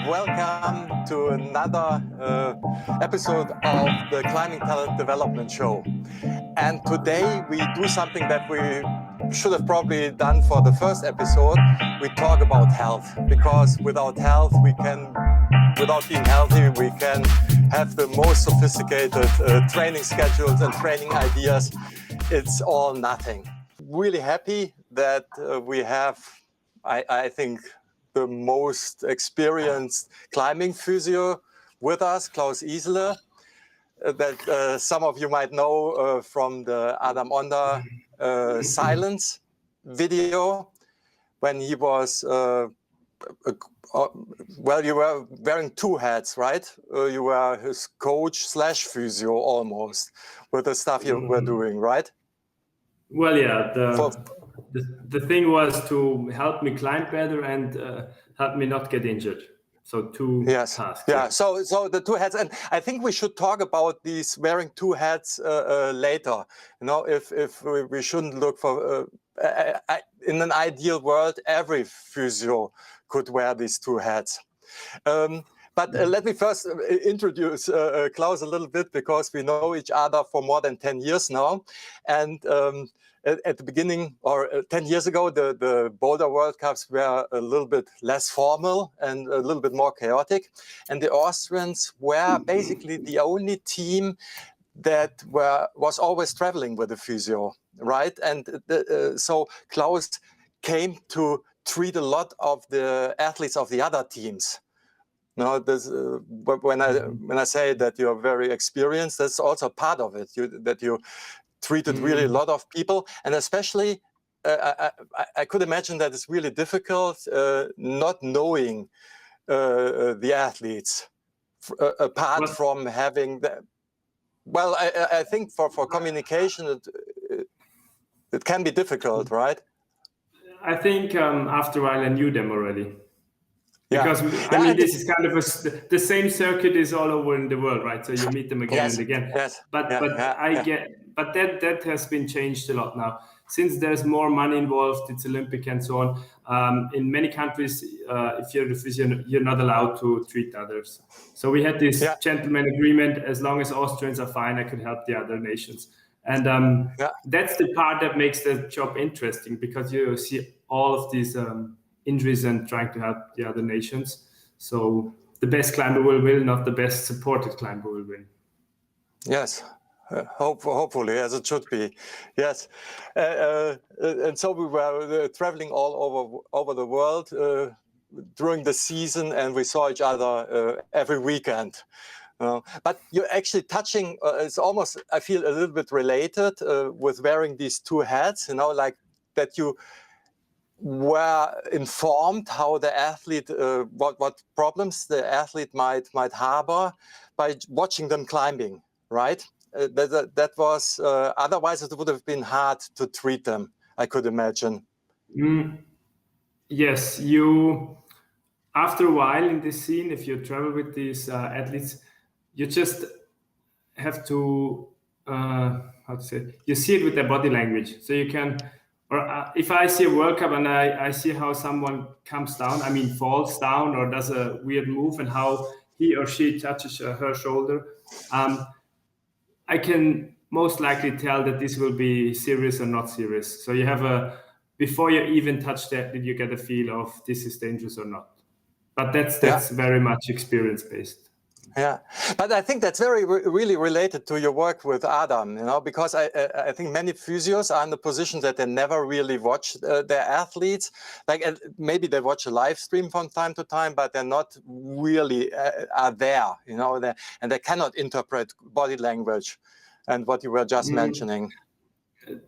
welcome to another episode of the Climbing Talent Development Show. And today we do something that we should have probably done for the first episode. We talk about health, because without health, without being healthy, we can have the most sophisticated training schedules and training ideas. It's all nothing. Really happy that we have, I think, the most experienced climbing physio with us, Klaus Isele, that some of you might know from the Adam Onder silence video, when he was, well, you were wearing two hats, right? You were his coach slash physio almost, with the stuff you were doing, right? Well, yeah, the thing was to help me climb better and help me not get injured. So two tasks. Yeah. So the two hats, and I think we should talk about these wearing two hats later. You know, if we shouldn't look for in an ideal world, every physio could wear these two hats. But let me first introduce Klaus a little bit, because we know each other for more than 10 years now. And at the beginning, or 10 years ago, the Boulder World Cups were a little bit less formal and a little bit more chaotic. And the Austrians were basically the only team that was always traveling with a physio, right? And so Klaus came to treat a lot of the athletes of the other teams. No, when I say that you're very experienced, that's also part of it. That you treated really a lot of people, and especially I could imagine that it's really difficult not knowing the athletes apart from having the. Well, I think for communication it can be difficult, right? I think after a while I knew them already. Because I mean, this is kind of the same circuit is all over in the world, right? So you meet them again and again. Yes. But that has been changed a lot now. Since there's more money involved, it's Olympic and so on. In many countries, if you're a physio, you're not allowed to treat others. So we had this gentleman agreement: as long as Austrians are fine, I could help the other nations. And that's the part that makes the job interesting, because you see all of these injuries and trying to help the other nations. So the best climber will win, not the best supported climber will win. Yes, hopefully, as it should be. Yes, and so we were traveling all over the world during the season, and we saw each other every weekend. But you're actually touching, it's almost, I feel, a little bit related with wearing these two hats, you know, like that you were informed how the athlete, what problems the athlete might harbor by watching them climbing, right? That was, otherwise it would have been hard to treat them, I could imagine. Yes, after a while in this scene, if you travel with these athletes, you just have to, you see it with their body language. So you can, or if I see a World Cup and I see how someone comes down, I mean falls down or does a weird move, and how he or she touches her shoulder, I can most likely tell that this will be serious or not serious. So you have before you even touch that, you get a feel of this is dangerous or not. But that's very much experience based. Yeah, but I think that's really related to your work with Adam, you know, because I think many physios are in the position that they never really watch their athletes. Like maybe they watch a live stream from time to time, but they're not really are there, you know, and they cannot interpret body language and what you were just mentioning.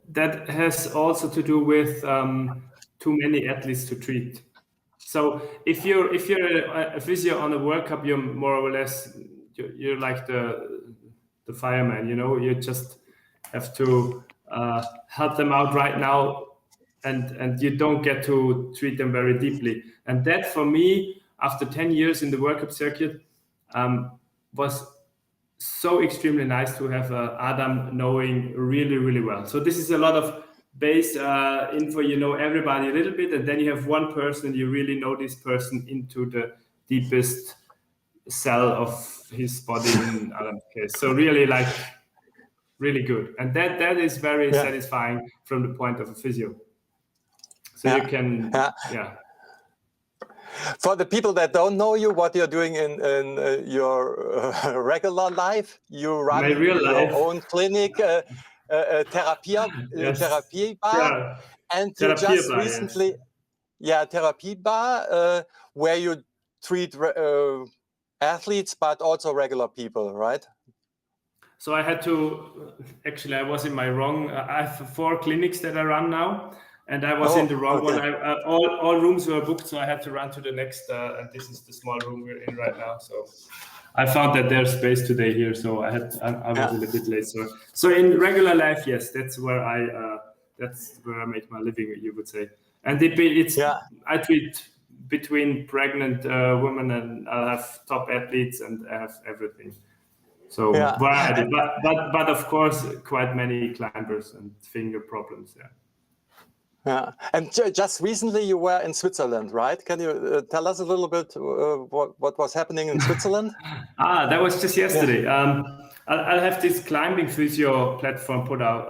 That has also to do with too many athletes to treat. So if you're a physio on a World Cup, you're more or less you're like the fireman. You know, you just have to help them out right now, and you don't get to treat them very deeply. And that, for me, after 10 years in the World Cup circuit, was so extremely nice to have Adam knowing really, really well. So this is a lot of base info. You know everybody a little bit, and then you have one person, you really know this person into the deepest cell of his body in Alan's case. So really really good. And that is very satisfying from the point of a physio. So you can, For the people that don't know you, what you're doing in your regular life, you run your own clinic, therapy bar, and you just recently, therapy bar, where you treat athletes, but also regular people, right? So I had to, actually I was in my wrong, I have 4 clinics that I run now, and I was in the wrong one. All rooms were booked, so I had to run to the next, and this is the small room we're in right now. So I found that there's space today here, so I was a little bit late. So in regular life, yes, that's where I make my living, you would say. And I treat between pregnant women, and I have top athletes, and I have everything. So variety, but of course, quite many climbers and finger problems. Yeah, and just recently you were in Switzerland, right? Can you tell us a little bit what was happening in Switzerland? That was just yesterday. I'll have this climbing physio platform put out.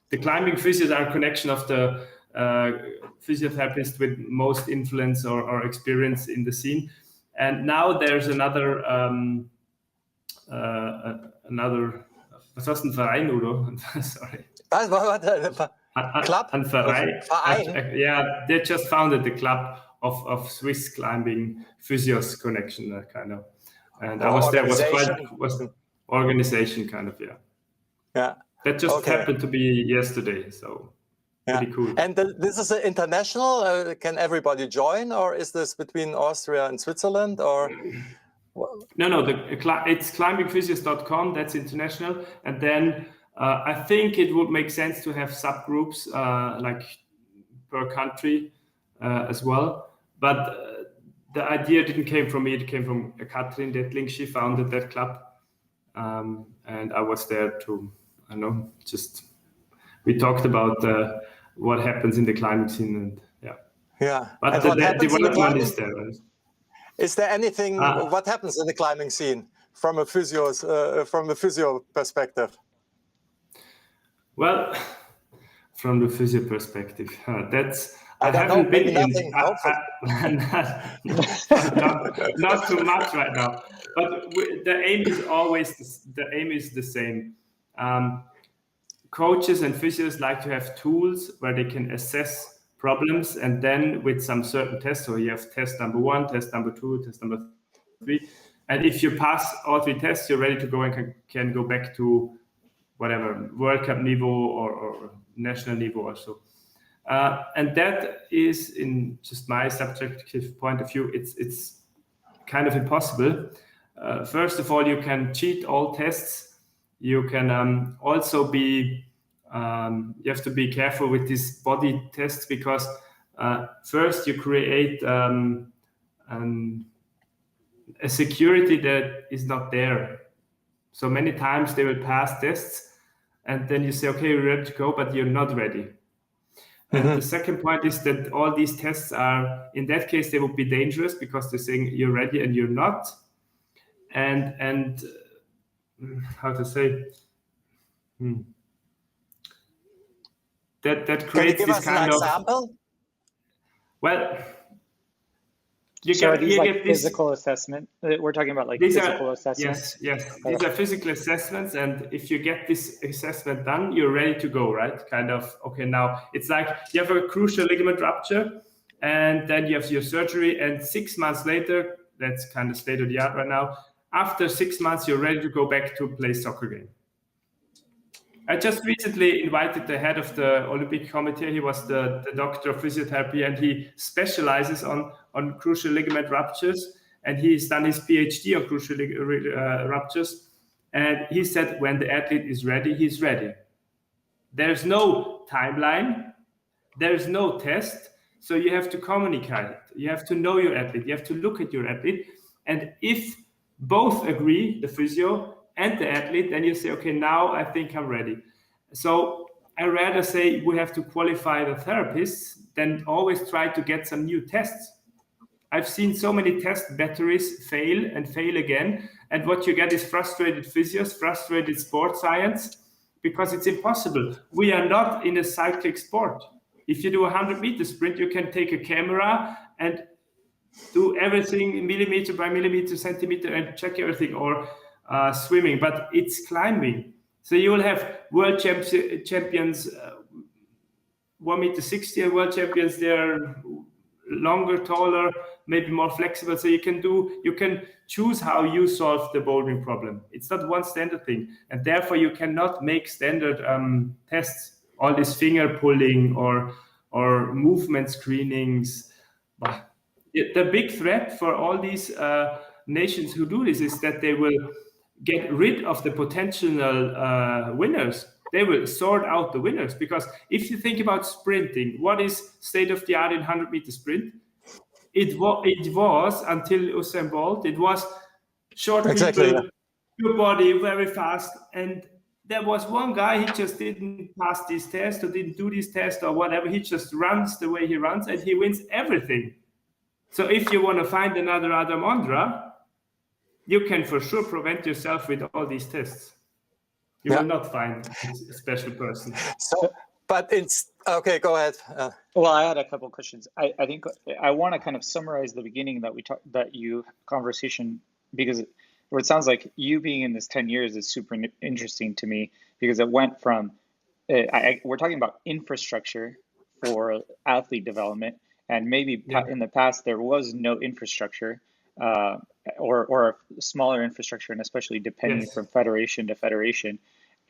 The climbing physios are a connection of the physiotherapist with most influence or experience in the scene. And now there's another. Was war ein Verein, Udo? Sorry. Club? Ein Verein. Yeah, they just founded the club of Swiss climbing physios connection, kind of. And I was there. Was organization, kind of. Yeah. That just happened to be yesterday. So pretty cool. And this is international. Can everybody join, or is this between Austria and Switzerland, or? No, it's climbingphysios.com. That's international, and then I think it would make sense to have subgroups like per country as well. But the idea didn't came from me; it came from Katrin Dettling. She founded that club, and I was there to, we talked about what happens in the climbing scene, and But and the development is there. Is there anything? What happens in the climbing scene from a physio perspective? Well, from the physio perspective, that's I haven't been in. Not too much right now, but the aim is always the same. Coaches and physios like to have tools where they can assess problems, and then with some certain tests, so you have test number 1, test number 2, test number 3, and if you pass all 3 tests, you're ready to go and can go back to whatever World Cup niveau or national niveau or so. And that is, in just my subjective point of view, it's kind of impossible. First of all, you can cheat all tests. You can also be you have to be careful with these body tests, because first you create a security that is not there. So many times they will pass tests, and then you say, okay, you're ready to go, but you're not ready. And the second point is that all these tests are, in that case, they would be dangerous, because they're saying you're ready and you're not. And how to say? That creates this kind of example. Well, you get physical assessment. We're talking about physical assessments. Yes. These are physical assessments, and if you get this assessment done, you're ready to go, right? Kind of. Okay, now it's like you have a cruciate ligament rupture, and then you have your surgery, and 6 months later, that's kind of state of the art right now. After 6 months, you're ready to go back to play soccer game. I just recently invited the head of the Olympic Committee. He was the doctor of physiotherapy, and he specializes on cruciate ligament ruptures. And he's done his PhD on cruciate ruptures. And he said when the athlete is ready, he's ready. There's no timeline. There's no test. So you have to communicate. You have to know your athlete. You have to look at your athlete. And if both agree, the physio and the athlete, then you say, okay, now I think I'm ready. So I rather say we have to qualify the therapists than always try to get some new tests. I've seen so many test batteries fail and fail again. And what you get is frustrated physios, frustrated sports science, because it's impossible. We are not in a cyclic sport. If you do a 100-meter sprint, you can take a camera and do everything millimeter by millimeter, centimeter, and check everything, or swimming, but it's climbing. So you will have world champions, 1.60 m, and world champions, they're longer, taller, maybe more flexible. So you can choose how you solve the bouldering problem. It's not one standard thing, and therefore you cannot make standard tests, all this finger pulling or movement screenings. But the big threat for all these nations who do this is that they will get rid of the potential winners. They will sort out the winners, because if you think about sprinting, what is state of the art in 100-meter sprint? It was until Usain Bolt. It was short people, your body very fast, and there was one guy, he just didn't pass this test or didn't do this test or whatever. He just runs the way he runs and he wins everything. So if you want to find another Adam Ondra, you can for sure prevent yourself with all these tests. You will not find a special person. So, but it's okay. Go ahead. Well, I had a couple of questions. I think I want to kind of summarize the beginning conversation, because it sounds like you being in this 10 years is super interesting to me, because it went from we're talking about infrastructure for athlete development, and maybe in the past there was no infrastructure. Or a smaller infrastructure, and especially depending from federation to federation.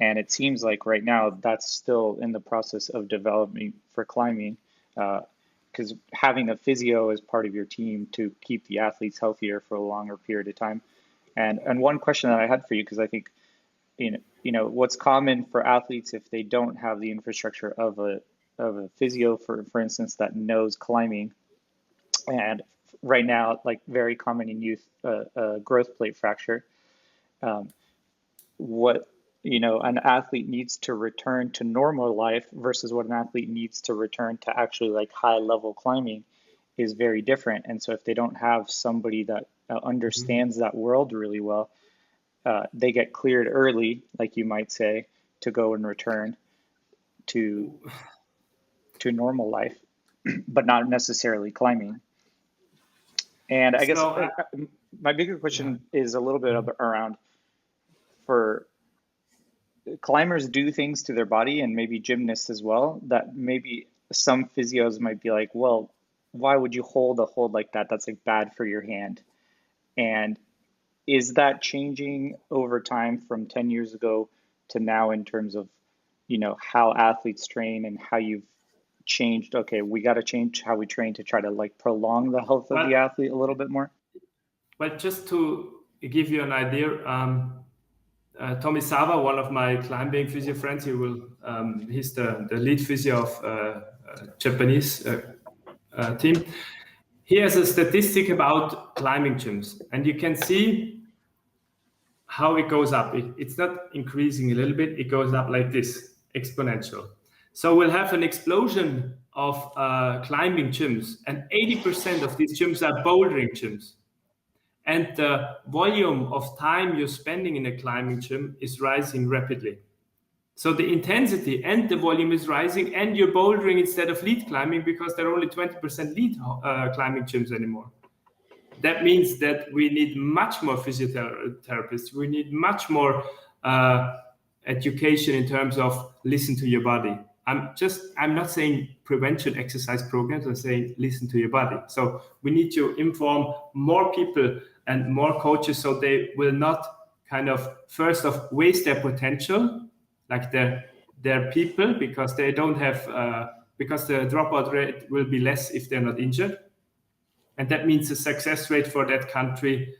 And it seems like right now that's still in the process of developing for climbing, because having a physio as part of your team to keep the athletes healthier for a longer period of time. And one question that I had for you, because I think, what's common for athletes if they don't have the infrastructure of a physio, for instance, that knows climbing, and right now, like very common in youth, growth plate fracture. What an athlete needs to return to normal life versus what an athlete needs to return to actually like high level climbing is very different. And so if they don't have somebody that understands that world really well, they get cleared early, like you might say, to go and return to normal life, but not necessarily climbing. And I guess my bigger question is a little bit around, for climbers do things to their body, and maybe gymnasts as well, that maybe some physios might be like, well, why would you hold a hold like that? That's like bad for your hand. And is that changing over time from 10 years ago to now in terms of, how athletes train and how you've changed? Okay, we got to change how we train to try to like prolong the health of the athlete a little bit more. But just to give you an idea, Tommy Sava, one of my climbing physio friends, he's the lead physio of Japanese team. He has a statistic about climbing gyms, and you can see how it goes up. It's not increasing a little bit, it goes up like this, exponential. So we'll have an explosion of climbing gyms, and 80% of these gyms are bouldering gyms. And the volume of time you're spending in a climbing gym is rising rapidly. So the intensity and the volume is rising, and you're bouldering instead of lead climbing, because there are only 20% lead climbing gyms anymore. That means that we need much more physiotherapists. We need much more education in terms of listen to your body. I'm not saying prevention exercise programs, I'm saying listen to your body. So we need to inform more people and more coaches, so they will not kind of first off waste their potential, like their people, because they don't have, because the dropout rate will be less if they're not injured. And that means the success rate for that country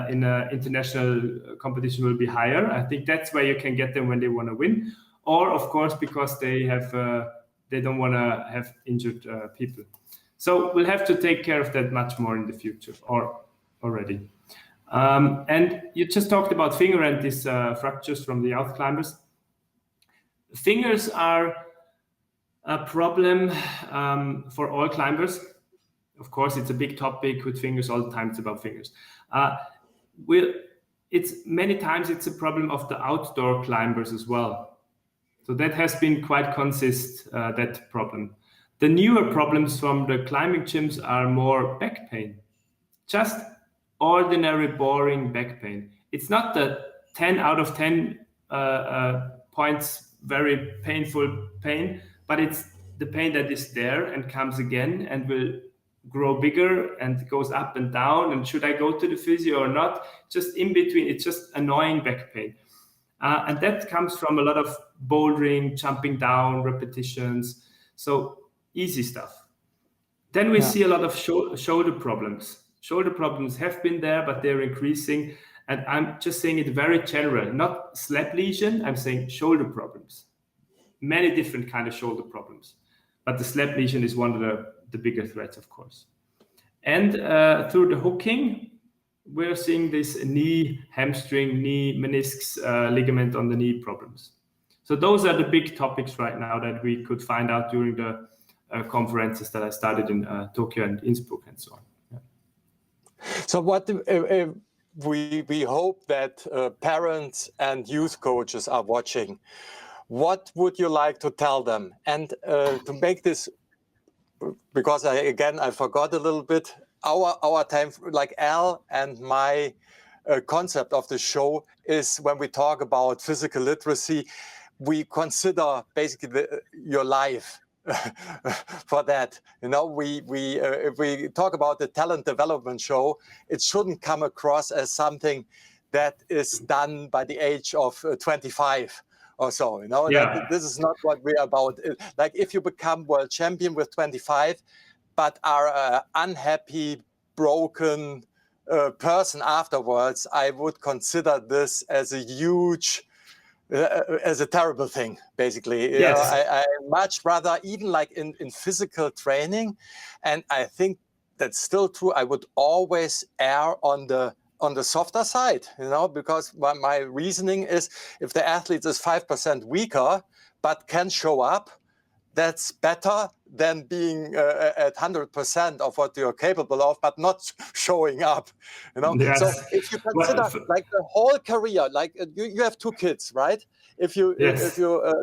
in an international competition will be higher. I think that's where you can get them when they want to win. Or of course, because they don't want to have injured people. So we'll have to take care of that much more in the future, or already. And you just talked about finger and these fractures from the out climbers. Fingers are a problem for all climbers. of course, it's a big topic with fingers all the time. It's about fingers. It's many times it's a problem of the outdoor climbers as well. So that has been quite consistent, that problem. The newer problems from the climbing gyms are more back pain, just ordinary, boring back pain. It's not the 10 out of 10 points, very painful pain, but it's the pain that is there and comes again and will grow bigger and goes up and down. And should I go to the physio or not? Just in between, it's just annoying back pain. And that comes from a lot of bouldering, jumping down, repetitions. So easy stuff. Then we see a lot of shoulder problems. Shoulder problems have been there, but they're increasing. And I'm just saying it very general, not slap lesion. I'm saying shoulder problems. Many different kind of shoulder problems. But the slap lesion is one of the bigger threats, of course. And through the hooking, we're seeing this knee, hamstring, knee, meniscus, ligament on the knee problems. So those are the big topics right now that we could find out during the conferences that I started in Tokyo and Innsbruck and so on. Yeah. So what we hope that parents and youth coaches are watching. What would you like to tell them? And to make this, because I forgot a little bit, our time, like Al and my concept of the show is when we talk about physical literacy, we consider basically your life for that. You know, if we talk about the talent development show, it shouldn't come across as something that is done by the age of 25 or so. You know, this is not what we're about. Like if you become world champion with 25, but are unhappy, broken person afterwards, I would consider this as a huge, as a terrible thing, basically. Yes. You know, I much rather, even like in physical training, and I think that's still true, I would always err on the softer side, you know, because my reasoning is if the athlete is 5% weaker, but can show up, that's better than being at 100% of what you're capable of, but not showing up, you know. Yes. So if you consider like the whole career, like you have 2 kids, right? If you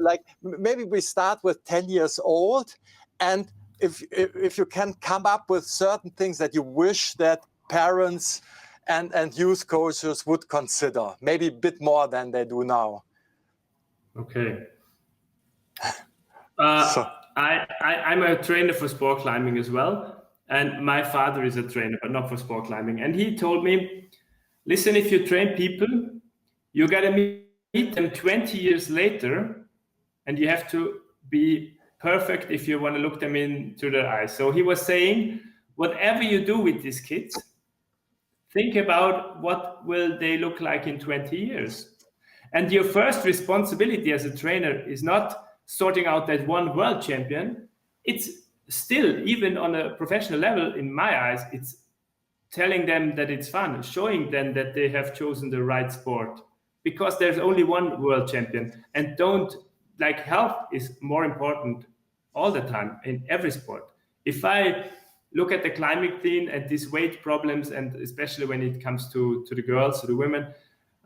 like, maybe we start with 10 years old, and if you can come up with certain things that you wish that parents and youth coaches would consider, maybe a bit more than they do now. Okay. I'm a trainer for sport climbing as well. And my father is a trainer, but not for sport climbing. And he told me, listen, if you train people, you got to meet them 20 years later, and you have to be perfect if you want to look them into their eyes. So he was saying, whatever you do with these kids, think about what will they look like in 20 years. And your first responsibility as a trainer is not sorting out that one world champion. It's still, even on a professional level, in my eyes, it's telling them that it's fun, showing them that they have chosen the right sport, because there's only one world champion. And health is more important all the time in every sport. If I look at the climbing scene and these weight problems, and especially when it comes to the girls, to the women,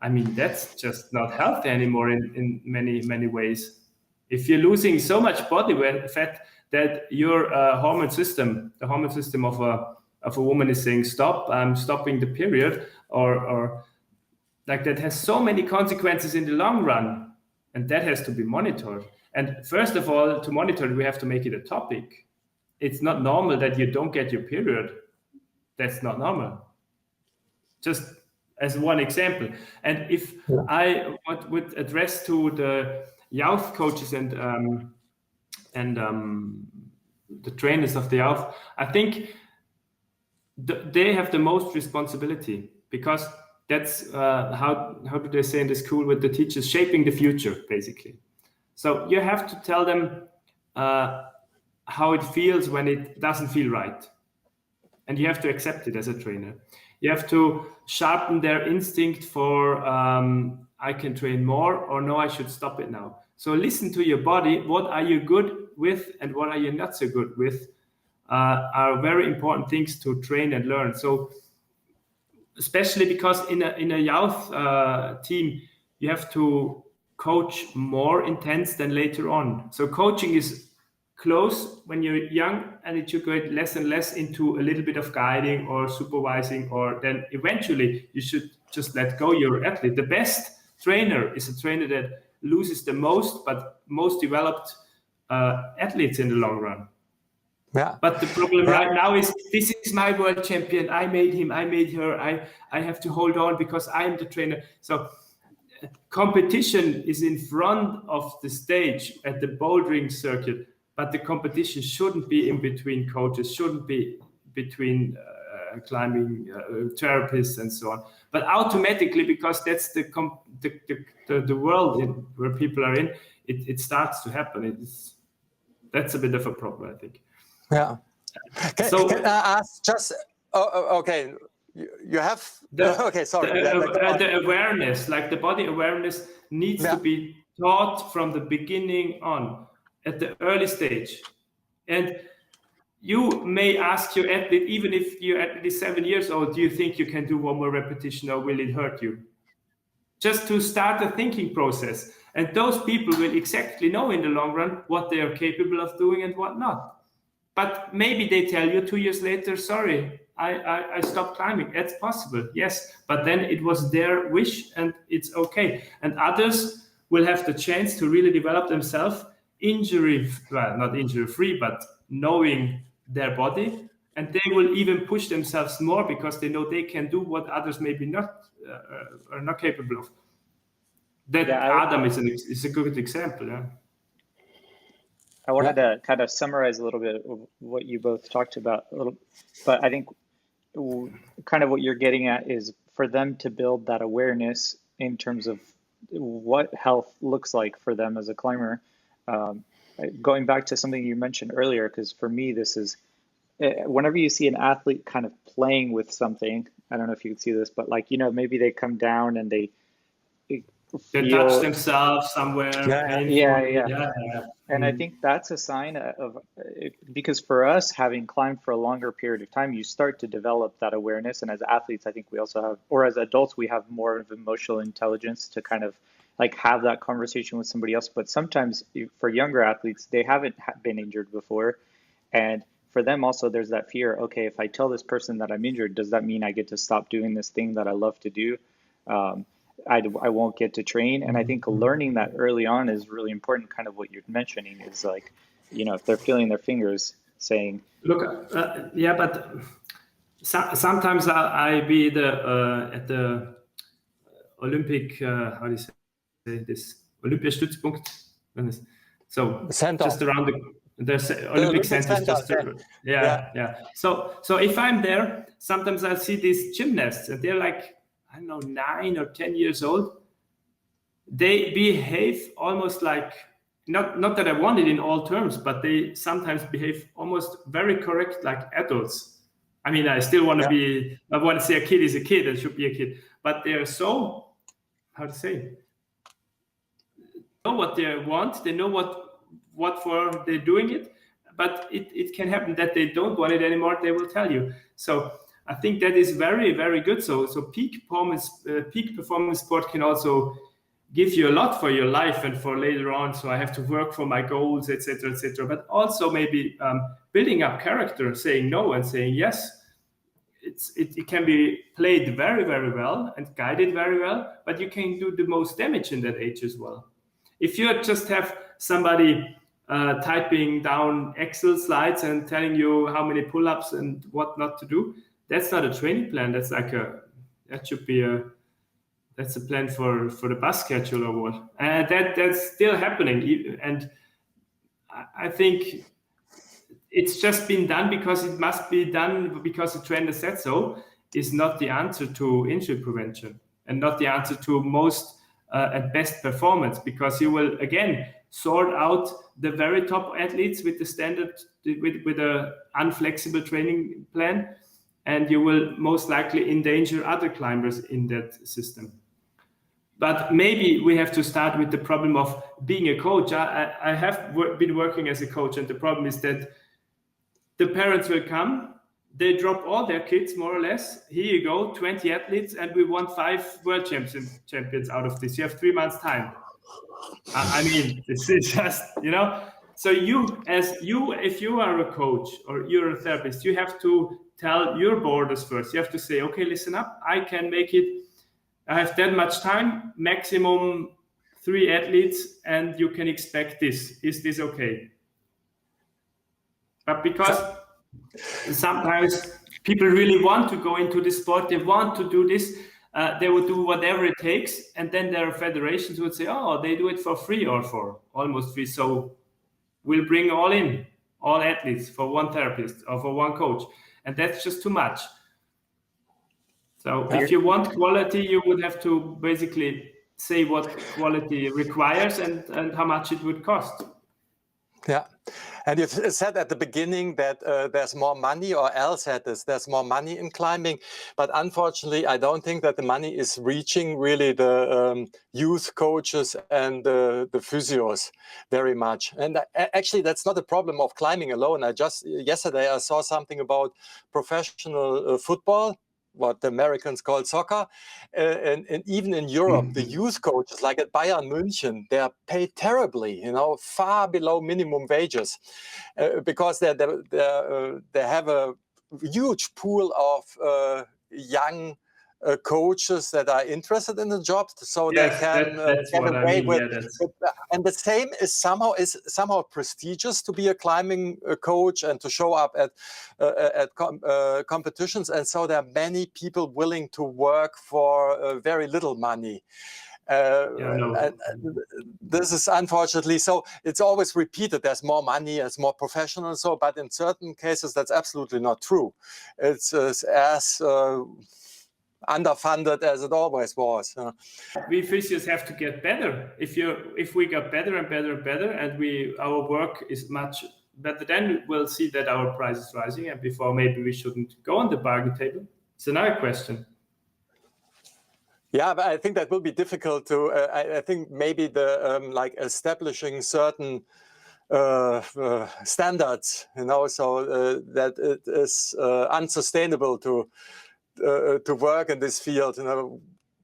I mean, that's just not healthy anymore in many, many ways. If you're losing so much body fat that your hormone system, the hormone system of a woman is saying, stop, I'm stopping the period, or like that has so many consequences in the long run, and that has to be monitored. And first of all, to monitor it, we have to make it a topic. It's not normal that you don't get your period. That's not normal. Just as one example. And if I would address to the youth coaches and the trainers of the youth, I think they have the most responsibility, because that's how do they say in the school with the teachers, shaping the future, basically. So you have to tell them how it feels when it doesn't feel right. And you have to accept it as a trainer. You have to sharpen their instinct for I can train more, or no, I should stop it now. So listen to your body. What are you good with and what are you not so good with? are very important things to train and learn. So especially because in a youth team, you have to coach more intense than later on. So coaching is close when you're young, and it should go less and less into a little bit of guiding or supervising, or then eventually you should just let go your athlete. The best trainer is a trainer that loses the most, but most developed athletes in the long run. Yeah. But the problem right now is, this is my world champion. I made him, I made her. I have to hold on because I'm the trainer. So competition is in front of the stage at the bouldering circuit, but the competition shouldn't be in between coaches, shouldn't be between climbing therapists and so on. But automatically, because that's the world where people are in, it starts to happen. That's a bit of a problem, I think. Yeah. Can I ask just? Okay. You have okay. Sorry. The awareness, like the body awareness, needs to be taught from the beginning on, at the early stage. And you may ask your athlete, even if you're at least 7 years old, do you think you can do one more repetition, or will it hurt you? Just to start a thinking process. And those people will exactly know in the long run what they are capable of doing and what not. But maybe they tell you 2 years later, sorry, I stopped climbing. That's possible, yes. But then it was their wish, and it's okay. And others will have the chance to really develop themselves not injury-free, but knowing their body. And they will even push themselves more because they know they can do what others maybe not are not capable of. That Adam is a good example. Yeah. I wanted to kind of summarize a little bit of what you both talked about, but I think kind of what you're getting at is for them to build that awareness in terms of what health looks like for them as a climber. Going back to something you mentioned earlier, because for me, this is whenever you see an athlete kind of playing with something, I don't know if you can see this, but like, maybe they come down and they touch themselves somewhere. Yeah. And I think that's a sign of, because for us, having climbed for a longer period of time, you start to develop that awareness. And as athletes, I think we also have, or as adults, we have more of emotional intelligence to kind of like have that conversation with somebody else. But sometimes for younger athletes, they haven't been injured before. And for them also, there's that fear, okay, if I tell this person that I'm injured, does that mean I get to stop doing this thing that I love to do? I won't get to train. And I think learning that early on is really important. Kind of what you're mentioning is like, if they're feeling their fingers saying, look, but sometimes I be at the Olympic, how do you say this? Olympiastützpunkt. So center. Just around the Olympic Center. So if I'm there, sometimes I see these gymnasts and they're like, I don't know, 9 or 10 years old. They behave almost like, not that I want it in all terms, but they sometimes behave almost very correct like adults. I mean, I still want to I want to say a kid is a kid and should be a kid, but they're so, how to say, know what they want, they know what for they're doing it, but it can happen that they don't want it anymore, they will tell you. So I think that is very, very good. So peak performance sport can also give you a lot for your life and for later on. So I have to work for my goals, etc., etc. But also maybe building up character, saying no and saying yes. It can be played very, very well and guided very well, but you can do the most damage in that age as well. If you just have somebody typing down Excel slides and telling you how many pull-ups and what not to do, that's not a training plan. That's like that's a plan for the bus schedule or what. And that's still happening. And I think it's just been done because it must be done because the trainer said so, is not the answer to injury prevention and not the answer to most and best performance, because you will again sort out the very top athletes with the standard, with a unflexible training plan, and you will most likely endanger other climbers in that system. But maybe we have to start with the problem of being a coach. I have been working as a coach, and the problem is that the parents will come, they drop all their kids, more or less. Here you go, 20 athletes, and we won 5 world champions out of this. You have 3 months time. I mean, this is just, so if you are a coach or you're a therapist, you have to tell your borders first. You have to say, okay, listen up, I can make it. I have that much time, maximum 3 athletes, and you can expect this. Is this okay? But because sometimes people really want to go into this sport, they want to do this, they would do whatever it takes, and then their federations would say, oh, they do it for free or for almost free, so we'll bring all athletes for one therapist or for one coach, and that's just too much. So if you want quality, you would have to basically say what quality requires and how much it would cost. Yeah. And you said at the beginning that there's more money, or Al said this, there's more money in climbing. But unfortunately, I don't think that the money is reaching really the youth coaches and the physios very much. And actually, that's not a problem of climbing alone. Yesterday, I saw something about professional football, what the Americans call soccer. And even in Europe, the youth coaches, like at Bayern München, they are paid terribly, far below minimum wages, because they have a huge pool of young coaches that are interested in the job, so they can get away with. And the same is somehow prestigious to be a climbing coach and to show up at competitions, and so there are many people willing to work for very little money. And this is unfortunately so. It's always repeated. There's more money, it's more professional. So, but in certain cases, that's absolutely not true. It's as underfunded as it always was. We physios have to get better. If we get better and better and better, and our work is much better, then we'll see that our price is rising. And before, maybe we shouldn't go on the bargain table. It's another question. Yeah, but I think that will be difficult to. I think maybe the like establishing certain standards, so that it is unsustainable to work in this field,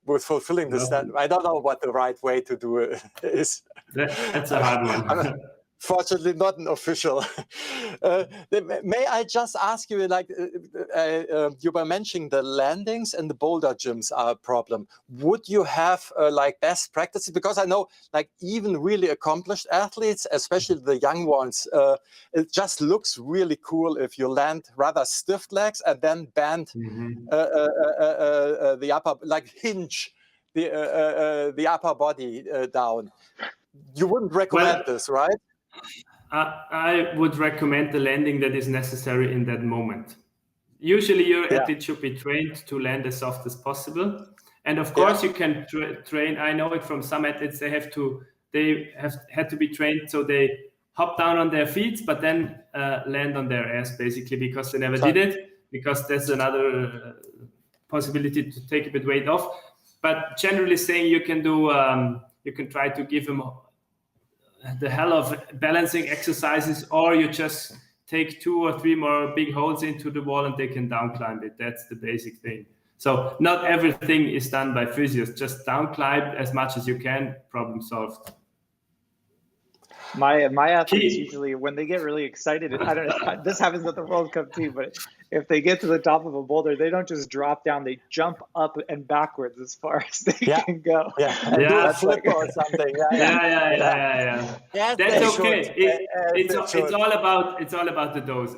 with fulfilling the standard. I don't know what the right way to do it is. That's a hard one. Fortunately, not an official. May I just ask you, you were mentioning the landings and the boulder gyms are a problem. Would you have best practices? Because I know even really accomplished athletes, especially the young ones, it just looks really cool if you land rather stiff legs and then bend the upper, hinge the upper body down. You wouldn't recommend this, right? I would recommend the landing that is necessary in that moment. Usually your athlete should be trained to land as soft as possible. And of course you can train, I know it from some athletes, they had to be trained so they hop down on their feet, but then land on their ass basically, because they never did it, because that's another possibility to take a bit weight off. But generally saying, you can do, you can try to give them the hell of balancing exercises, or you just take 2 or 3 more big holes into the wall and they can down climb it. That's the basic thing. So not everything is done by physios. Just down climb as much as you can, problem solved. My athletes usually, when they get really excited, I don't know, this happens at the World Cup too, but if they get to the top of a boulder, they don't just drop down, they jump up and backwards as far as they can go. Do a flip or something. Yeah. That's okay. It's all about the dose.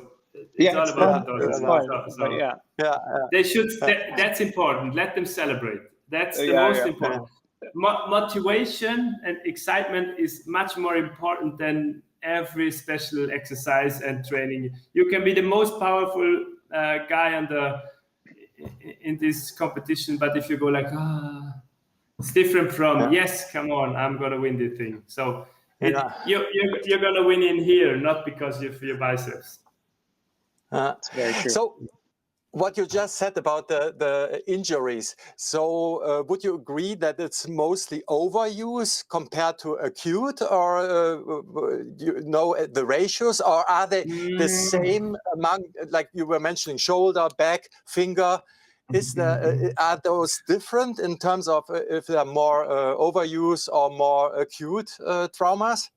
It's all about the dose. They should. That's important. Let them celebrate. That's the most important. Motivation and excitement is much more important than every special exercise and training. You can be the most powerful guy in this competition, but if you go it's different from yes, come on, I'm gonna win the thing. So you're gonna win in here, not because of your biceps. That's very true. So what you just said about the injuries. So would you agree that it's mostly overuse compared to acute, or you know the ratios, or are they the same among, like you were mentioning, shoulder, back, finger? Is there, are those different in terms of if they're more overuse or more acute traumas?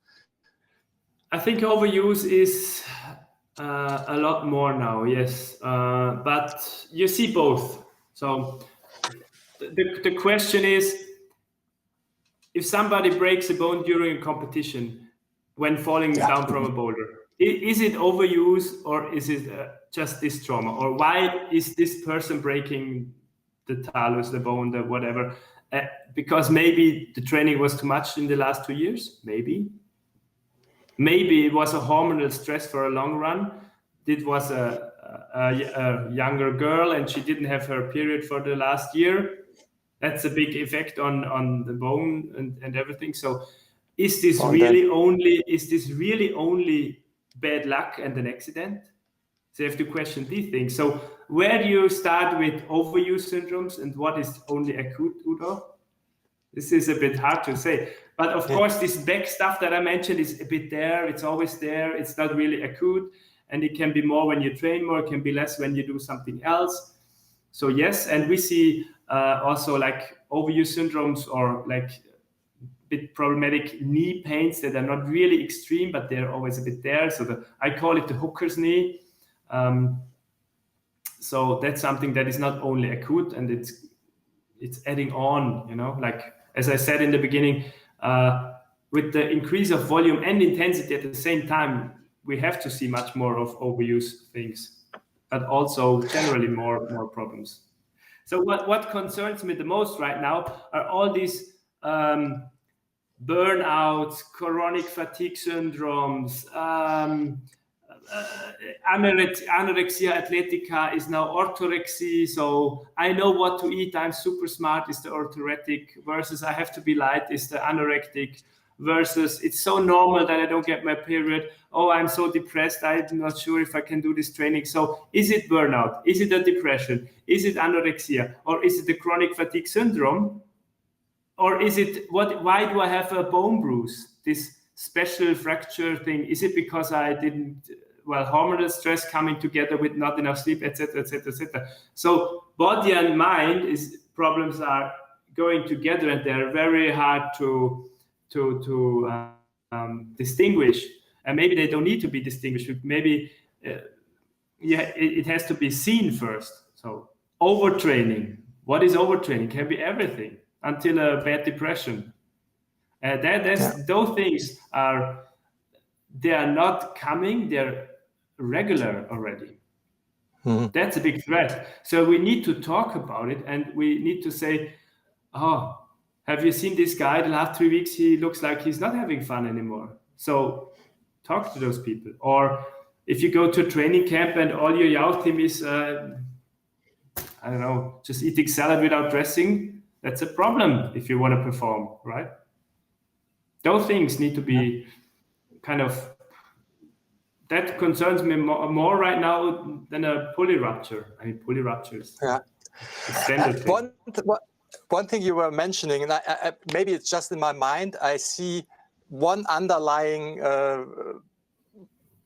I think overuse is a lot more now, yes. But you see both. So the question is, if somebody breaks a bone during a competition when falling down from a boulder, is it overuse, or is it just this trauma? Or why is this person breaking the talus, the bone, the whatever? Because maybe the training was too much in the last 2 years, maybe. Maybe it was a hormonal stress for a long run. It was a younger girl and she didn't have her period for the last year. That's a big effect on the bone and everything. So is this really only bad luck and an accident? So you have to question these things. So where do you start with overuse syndromes and what is only acute, Udo? This is a bit hard to say. But of course, this back stuff that I mentioned is a bit there. It's always there. It's not really acute. And it can be more when you train more. It can be less when you do something else. So yes, and we see also like overuse syndromes or like a bit problematic knee pains that are not really extreme, but they're always a bit there. So I call it the hooker's knee. So that's something that is not only acute, and it's adding on, you know, like as I said in the beginning, with the increase of volume and intensity at the same time, we have to see much more of overuse things, but also generally more problems. So what concerns me the most right now are all these burnouts, chronic fatigue syndromes, anorexia athletica is now orthorexia. So I know what to eat, I'm super smart is the orthoretic, versus I have to be light is the anorectic, versus it's so normal that I don't get my period. Oh, I'm so depressed, I'm not sure if I can do this training. So is it burnout? Is it a depression? Is it anorexia? Or is it the chronic fatigue syndrome? Or is it, why do I have a bone bruise? This special fracture thing, is it because I didn't, hormonal stress coming together with not enough sleep, etc., etc., etc. So body and mind problems are going together, and they're very hard to distinguish. And maybe they don't need to be distinguished. Maybe it has to be seen first. So overtraining. What is overtraining? Can be everything until a bad depression. Those things they are not coming, they're regular already. Mm-hmm. That's a big threat. So we need to talk about it, and we need to say, oh, have you seen this guy the last 3 weeks? He looks like he's not having fun anymore. So talk to those people. Or if you go to a training camp and all your youth team is, I don't know, just eating salad without dressing, that's a problem if you want to perform, right? Those things need to be kind of, that concerns me more right now than a pulley rupture. I mean, pulley ruptures. Yeah. One thing you were mentioning, and I, maybe it's just in my mind, I see one underlying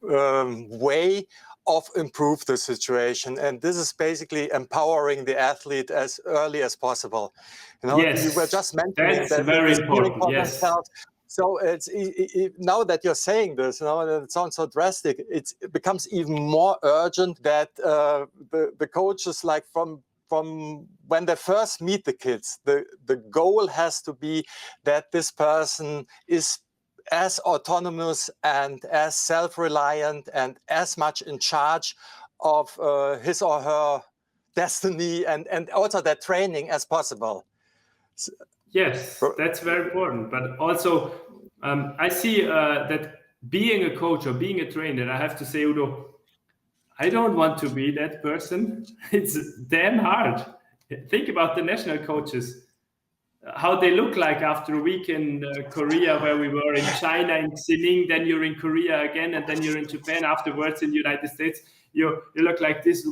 way of improve the situation, and this is basically empowering the athlete as early as possible. You know, yes, you were just mentioning that's very important. Yes. So it's now that you're saying this, you know, and it sounds so drastic, it becomes even more urgent that the coaches, like from when they first meet the kids, the goal has to be that this person is as autonomous and as self-reliant and as much in charge of his or her destiny and also their training as possible. Yes, that's very important. But also, I see that being a coach or being a trainer, I have to say, Udo, I don't want to be that person. It's damn hard. Think about the national coaches, how they look like after a week in Korea, where we were in China, in Xining, then you're in Korea again, and then you're in Japan afterwards in the United States. You look like this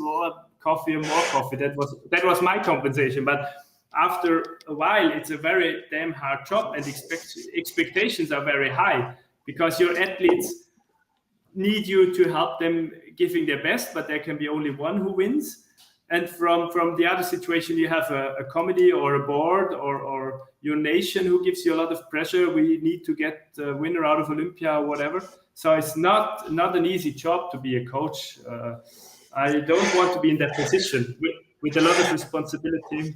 coffee and more coffee. That was my compensation. But after a while, it's a very damn hard job, and expectations are very high, because your athletes need you to help them giving their best, but there can be only one who wins. And from the other situation, you have a committee or a board or your nation who gives you a lot of pressure. We need to get the winner out of Olympia or whatever. So it's not an easy job to be a coach. I don't want to be in that position with a lot of responsibility.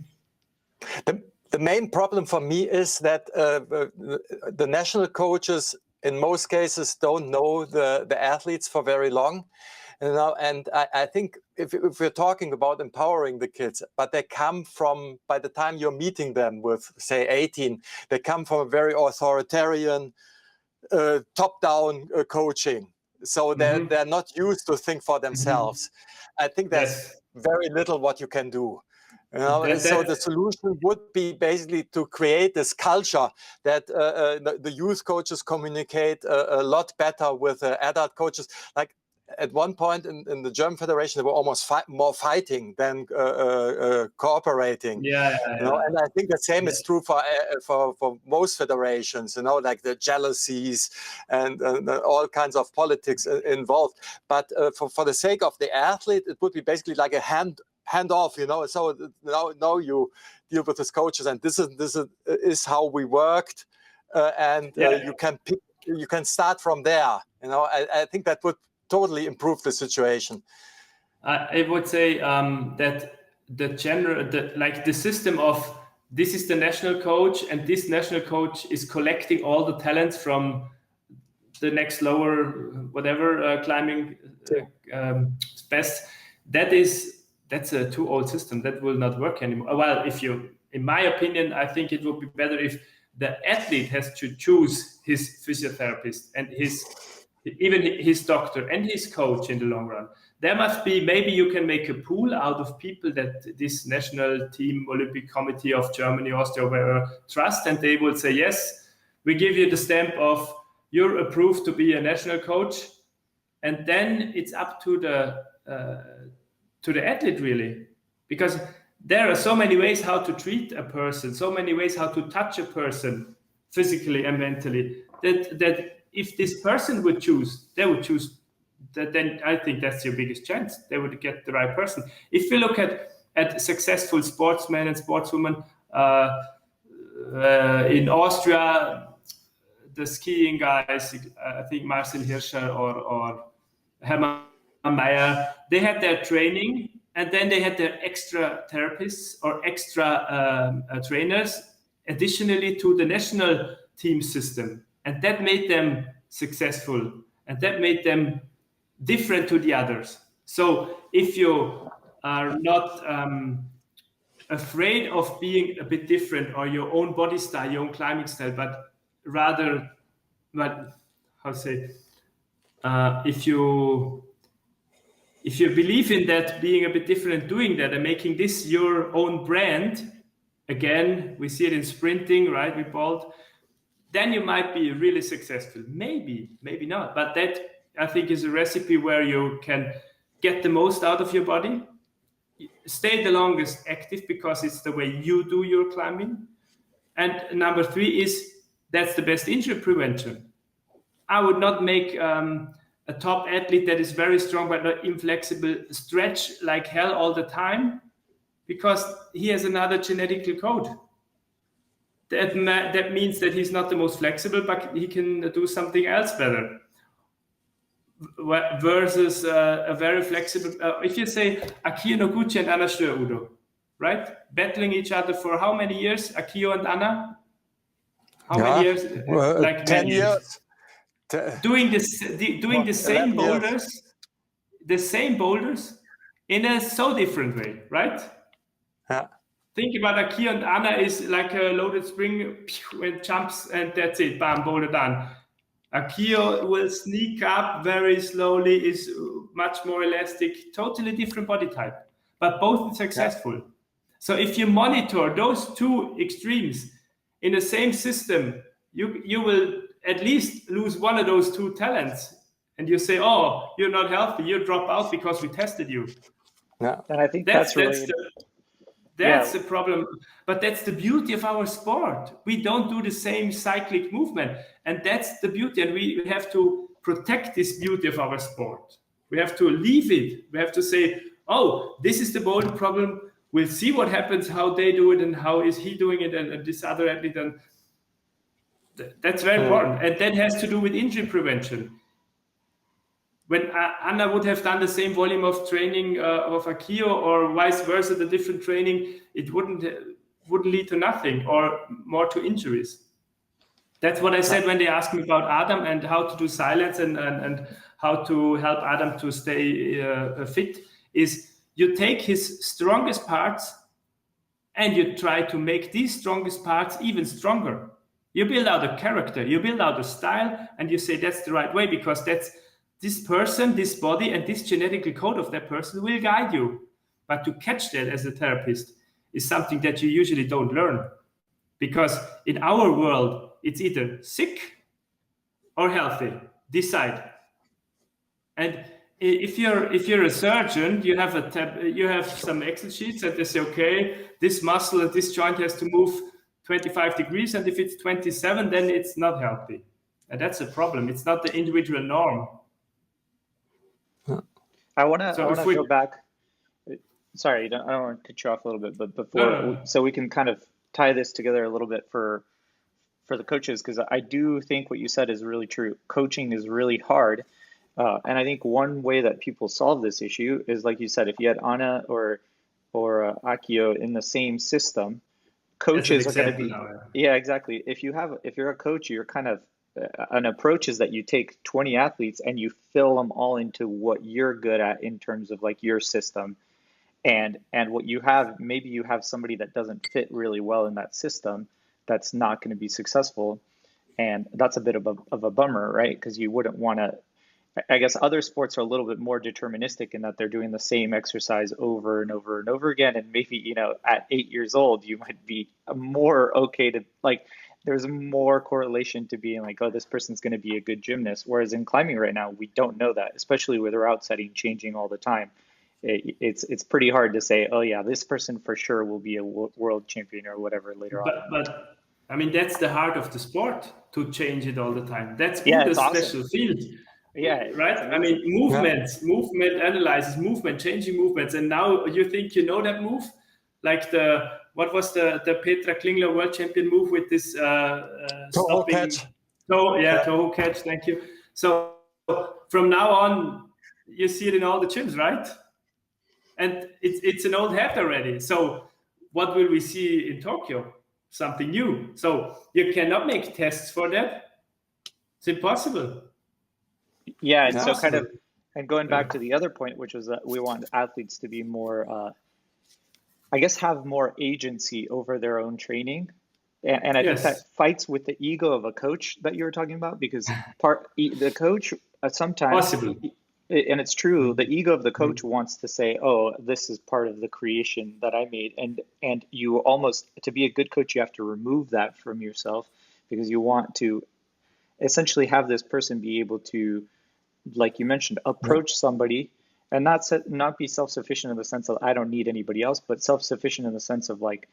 The main problem for me is that the national coaches in most cases don't know the athletes for very long. And I think if we're talking about empowering the kids, but they come from, by the time you're meeting them with, say, 18, they come from a very authoritarian, top-down coaching. So they're not used to think for themselves. I think there's very little what you can do. So the solution would be basically to create this culture that the youth coaches communicate a lot better with adult coaches. Like, at one point in the German Federation, they were almost more fighting than cooperating. And I think the same is true for most federations. Like the jealousies and all kinds of politics involved. But for the sake of the athlete, it would be basically like a handoff. So now you deal with these coaches, and this is how we worked, and you can start from there. I think that would totally improve the situation. I would say that the system of this is the national coach, and this national coach is collecting all the talents from the next lower whatever climbing best. That's a too old system. That will not work anymore. Well, in my opinion, I think it would be better if the athlete has to choose his physiotherapist and even his doctor and his coach in the long run. There must be, maybe you can make a pool out of people that this national team, Olympic Committee of Germany, Austria, wherever, trust, and they will say, yes, we give you the stamp of you're approved to be a national coach. And then it's up to the athlete, really, because there are so many ways how to treat a person, so many ways how to touch a person physically and mentally, that if this person would choose, they would choose that. Then I think that's your biggest chance. They would get the right person. If you look at successful sportsmen and sportswomen in Austria, the skiing guys, I think Marcel Hirscher or Hermann Mayer, they had their training, and then they had their extra therapists or extra trainers additionally to the national team system. And that made them successful, and that made them different to the others. So if you are not afraid of being a bit different, or your own body style, your own climbing style, but rather, if you believe in that, being a bit different, doing that, and making this your own brand, again, we see it in sprinting, right, with Bolt, then you might be really successful. Maybe not. But that, I think, is a recipe where you can get the most out of your body, stay the longest active because it's the way you do your climbing. And number 3 is that's the best injury prevention. I would not make a top athlete that is very strong but not inflexible stretch like hell all the time, because he has another genetical code. That means that he's not the most flexible, but he can do something else better. Versus a very flexible, if you say Akio Noguchi and Anna Stör-Udo, right? Battling each other for how many years, Akio and Anna? How many years? Like 10 years. Doing the same boulders in a so different way, right? Yeah. Think about Akio and Anna is like a loaded spring and jumps, and that's it, bam, boulder done. Akio will sneak up very slowly, is much more elastic, totally different body type, but both successful. Yeah. So if you monitor those two extremes in the same system, you will at least lose one of those two talents. And you say, oh, you're not healthy, you drop out because we tested you. Yeah. And I think that's the problem. But that's the beauty of our sport. We don't do the same cyclic movement. And that's the beauty. And we have to protect this beauty of our sport. We have to leave it. We have to say, oh, this is the boulder problem. We'll see what happens, how they do it, and how is he doing it, and this other athlete. And that's very important. And that has to do with injury prevention. When Anna would have done the same volume of training of Akio, or vice versa, the different training, it wouldn't lead to nothing, or more to injuries. That's what I said when they asked me about Adam and how to do silence and how to help Adam to stay fit, is you take his strongest parts and you try to make these strongest parts even stronger. You build out a character, you build out a style, and you say that's the right way, because that's this person, this body, and this genetic code of that person will guide you. But to catch that as a therapist is something that you usually don't learn. Because in our world, it's either sick or healthy. Decide. And if you're a surgeon, you have some Excel sheets, and they say, okay, this muscle and this joint has to move 25 degrees, and if it's 27, then it's not healthy. And that's a problem. It's not the individual norm. I want to go back. Sorry, I don't want to cut you off a little bit, but before, so we can kind of tie this together a little bit for the coaches, because I do think what you said is really true. Coaching is really hard. And I think one way that people solve this issue is, like you said, if you had Anna or Akio in the same system, coaches are going to be, yeah, exactly. If you're a coach, you're kind of, an approach is that you take 20 athletes and you fill them all into what you're good at in terms of like your system. And what you have, maybe you have somebody that doesn't fit really well in that system, that's not going to be successful. And that's a bit of a bummer, right? Because you wouldn't want to, I guess other sports are a little bit more deterministic in that they're doing the same exercise over and over and over again. And maybe, at 8 years old, you might be more okay to, like, there's more correlation to being like, oh, this person's going to be a good gymnast. Whereas in climbing right now, we don't know that, especially with route setting changing all the time. It's pretty hard to say, oh yeah, this person for sure will be a world champion or whatever later on. But I mean, that's the heart of the sport, to change it all the time. That's a special field. Yeah, right. I mean, movement analyzes movement, changing movements, and now you think you know that move, like what was the Petra Klingler world champion move with this toe catch? Toe catch. Thank you. So from now on, you see it in all the gyms, right? And it's an old hat already. So what will we see in Tokyo? Something new. So you cannot make tests for that. It's impossible. Yeah, and so kind of, and going back to the other point, which was that we want athletes to be more, I guess, have more agency over their own training. And I think that fights with the ego of a coach that you were talking about, because the coach sometimes, possibly. And it's true, the ego of the coach wants to say, oh, this is part of the creation that I made. And you almost, to be a good coach, you have to remove that from yourself, because you want to essentially have this person be able to, like you mentioned, approach somebody and not be self-sufficient in the sense of I don't need anybody else, but self-sufficient in the sense of like,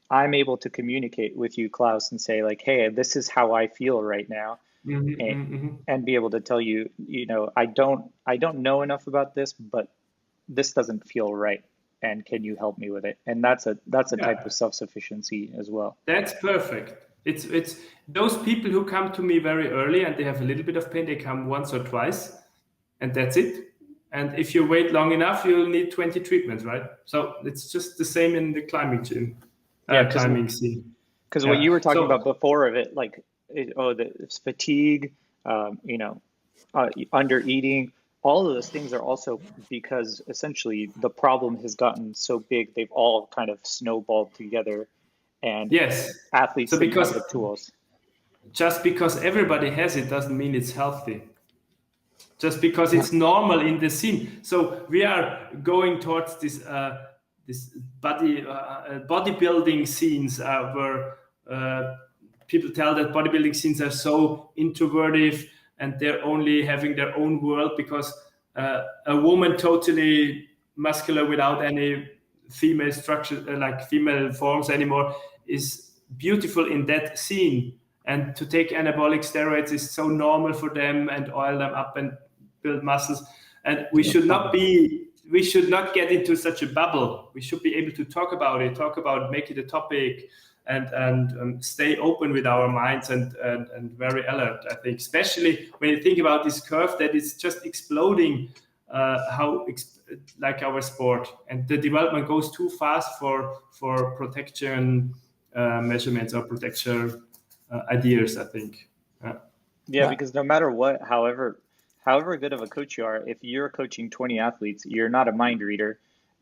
I'm able to communicate with you, Klaus, and say like, hey, this is how I feel right now. And be able to tell you, I don't know enough about this, but this doesn't feel right. And can you help me with it? And that's a type of self-sufficiency as well. That's perfect. It's those people who come to me very early and they have a little bit of pain, they come once or twice and that's it. And if you wait long enough, you'll need 20 treatments, right? So it's just the same in the climbing gym, climbing scene. Because what you were talking about before of it, like, it's fatigue, under eating, all of those things are also because essentially the problem has gotten so big, they've all kind of snowballed together. And athletes have the tools. Just because everybody has it doesn't mean it's healthy. Just because it's normal in the scene. So we are going towards this bodybuilding scenes where people tell that bodybuilding scenes are so introverted and they're only having their own world because a woman totally muscular without any female structure, like female forms anymore, is beautiful in that scene. And to take anabolic steroids is so normal for them, and oil them up and build muscles. And we should not get into such a bubble. We should be able to talk about it, make it a topic, and stay open with our minds and very alert. I think, especially when you think about this curve that is just exploding, like our sport, and the development goes too fast for protection measurements or protection ideas, I think. Yeah, because no matter what, however good of a coach you are, if you're coaching 20 athletes, you're not a mind reader,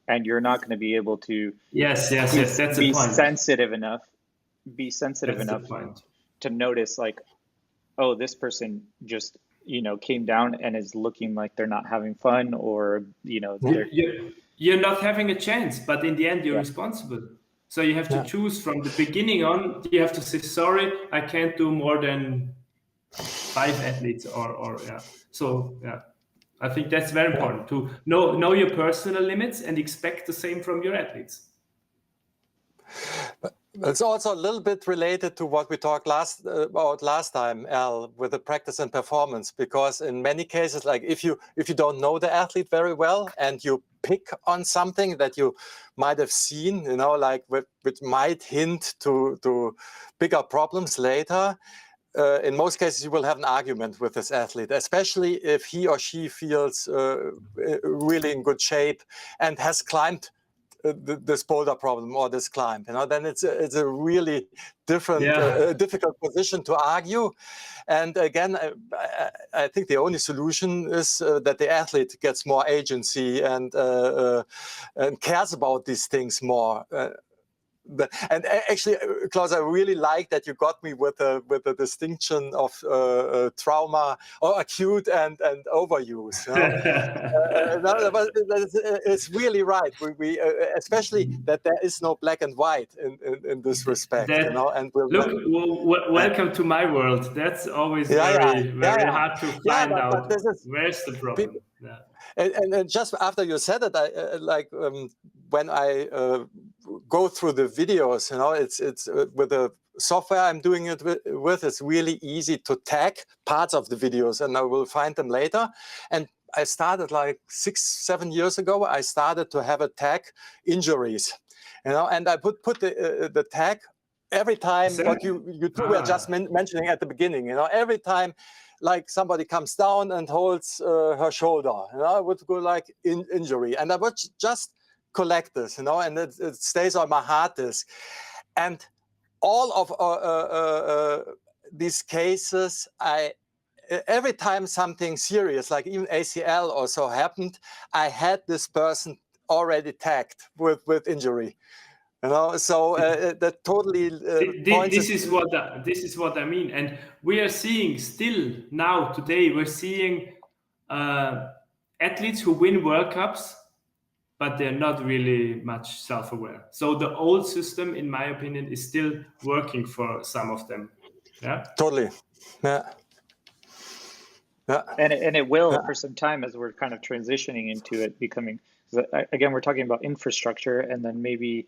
and you're not going to be able to yes, that's be the point. sensitive enough to notice, like, oh, this person just, came down and is looking like they're not having fun, or, you're not having a chance, but in the end, you're responsible. So you have to choose from the beginning on. You have to say, sorry, I can't do more than 5 athletes, or So I think that's very important to know your personal limits and expect the same from your athletes. It's also a little bit related to what we talked about last time, Al, with the practice and performance, because in many cases, like if you don't know the athlete very well and you pick on something that you might have seen, like which might hint to bigger problems later, in most cases you will have an argument with this athlete, especially if he or she feels really in good shape and has climbed this boulder problem or this climb, then it's a really different, difficult position to argue. And again, I think the only solution is that the athlete gets more agency and cares about these things more. And actually, Klaus, I really like that you got me with the distinction of trauma or acute and overuse. It's really right. We especially that there is no black and white in this respect. And welcome to my world. That's always very hard to find out. Where's the problem? And just after you said it, I when I go through the videos, it's with the software I'm doing it with, it's really easy to tag parts of the videos, and I will find them later. And I started like 6-7 years ago. I started to have a tag injuries, and I put the tag every time what you two were just mentioning at the beginning. Every time. Like somebody comes down and holds her shoulder, I would go like injury, and I would just collect this, and it stays on my hard disk. And all of these cases, every time something serious, like even ACL or so happened, I had this person already tagged with injury. So that totally. This is what I mean, and we are seeing still now today. We're seeing athletes who win World Cups, but they're not really much self-aware. So the old system, in my opinion, is still working for some of them. Yeah. Totally. Yeah. Yeah. And it will for some time, as we're kind of transitioning into it becoming. Again, we're talking about infrastructure, and then maybe.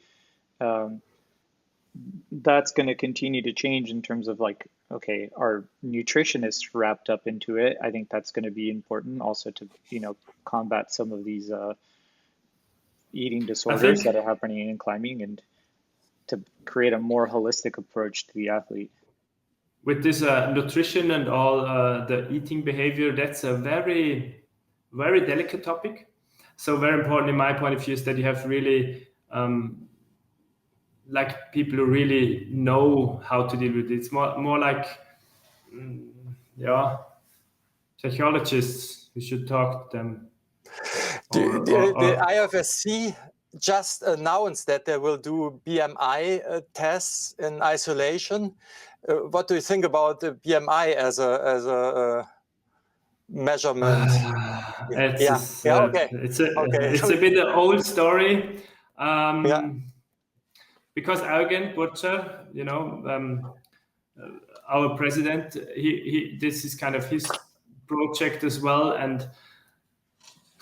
That's going to continue to change in terms of like, okay, our nutritionists wrapped up into it. I think that's going to be important also to, combat some of these eating disorders that are happening in climbing, and to create a more holistic approach to the athlete. With this nutrition and all the eating behavior, that's a very, very delicate topic. So very important in my point of view is that you have really like people who really know how to deal with it. It's more like, psychologists. We should talk to them. The IFSC just announced that they will do BMI tests in isolation. What do you think about the BMI as a measurement? It's a bit an old story. Because Eugen Butcher, our president, he this is kind of his project as well, and